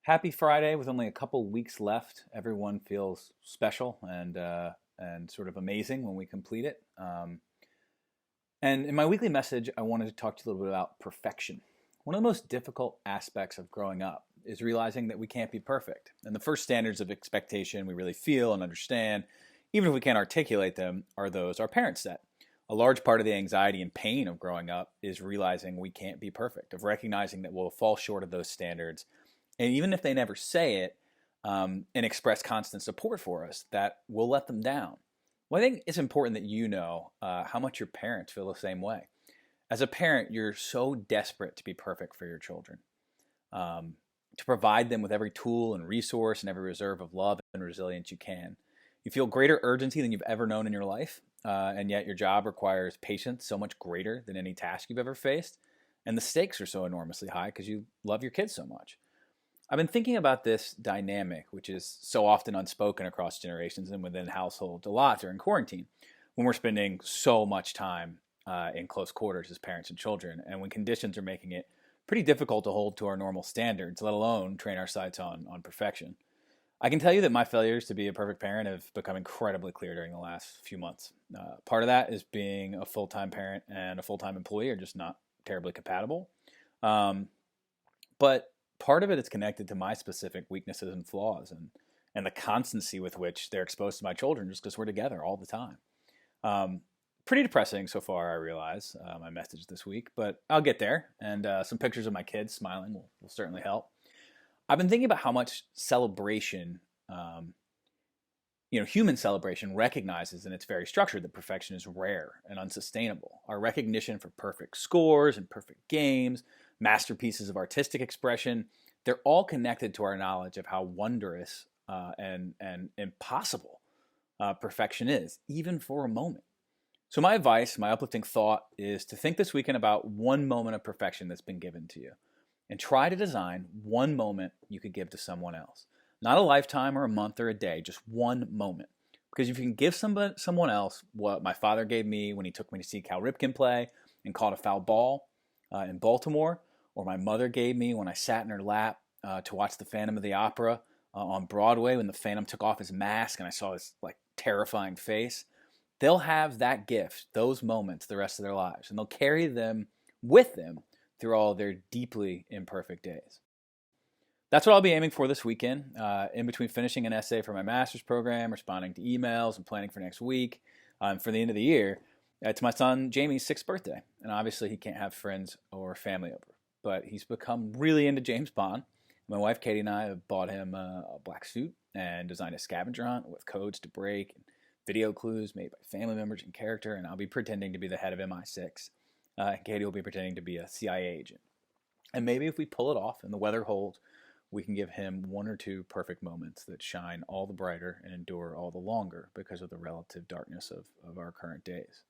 Happy Friday with only a couple weeks left. Everyone feels special and sort of amazing when we complete it. And in my weekly message, I wanted to talk to you a little bit about perfection. One of the most difficult aspects of growing up is realizing that we can't be perfect. And the first standards of expectation we really feel and understand, even if we can't articulate them, are those our parents set. A large part of the anxiety and pain of growing up is realizing we can't be perfect, of recognizing that we'll fall short of those standards, and even if they never say it and express constant support for us, that we'll let them down. Well, I think it's important that you know how much your parents feel the same way. As a parent, you're so desperate to be perfect for your children, to provide them with every tool and resource and every reserve of love and resilience you can. You feel greater urgency than you've ever known in your life, and yet your job requires patience so much greater than any task you've ever faced. And the stakes are so enormously high because you love your kids so much. I've been thinking about this dynamic, which is so often unspoken across generations and within households a lot during quarantine, when we're spending so much time in close quarters as parents and children, and when conditions are making it pretty difficult to hold to our normal standards, let alone train our sights on perfection. I can tell you that my failures to be a perfect parent have become incredibly clear during the last few months. Part of that is being a full time parent and a full time employee are just not terribly compatible. Um, but part of it is connected to my specific weaknesses and flaws and the constancy with which they're exposed to my children just because we're together all the time. Um, Pretty depressing so far, I realize, my message this week, but I'll get there. And some pictures of my kids smiling will certainly help. I've been thinking about how much celebration, human celebration recognizes in its very structure that perfection is rare and unsustainable. Our recognition for perfect scores and perfect games, masterpieces of artistic expression, they're all connected to our knowledge of how wondrous and impossible perfection is, even for a moment. So my advice, my uplifting thought is to think this weekend about one moment of perfection that's been given to you and try to design one moment you could give to someone else. Not a lifetime or a month or a day, just one moment. Because if you can give someone else what my father gave me when he took me to see Cal Ripken play and caught a foul ball in Baltimore, or my mother gave me when I sat in her lap to watch the Phantom of the Opera on Broadway when the Phantom took off his mask and I saw his like terrifying face, they'll have that gift, those moments, the rest of their lives, and they'll carry them with them through all their deeply imperfect days. That's what I'll be aiming for this weekend, in between finishing an essay for my master's program, responding to emails, and planning for next week, for the end of the year. It's my son Jamie's 6th birthday, and obviously he can't have friends or family over, but he's become really into James Bond. My wife Katie and I have bought him a black suit and designed a scavenger hunt with codes to break and video clues made by family members and character, and I'll be pretending to be the head of MI6. And Katie will be pretending to be a CIA agent. And maybe if we pull it off and the weather holds, we can give him one or two perfect moments that shine all the brighter and endure all the longer because of the relative darkness of our current days.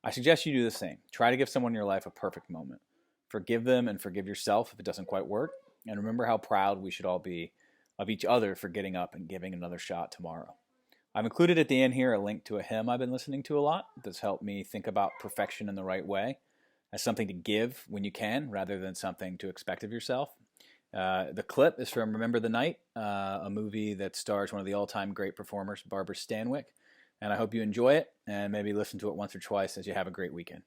I suggest you do the same. Try to give someone in your life a perfect moment. Forgive them and forgive yourself if it doesn't quite work. And remember how proud we should all be of each other for getting up and giving another shot tomorrow. I've included at the end here a link to a hymn I've been listening to a lot that's helped me think about perfection in the right way as something to give when you can rather than something to expect of yourself. The clip is from Remember the Night, a movie that stars one of the all-time great performers, Barbara Stanwyck. And I hope you enjoy it and maybe listen to it once or twice as you have a great weekend.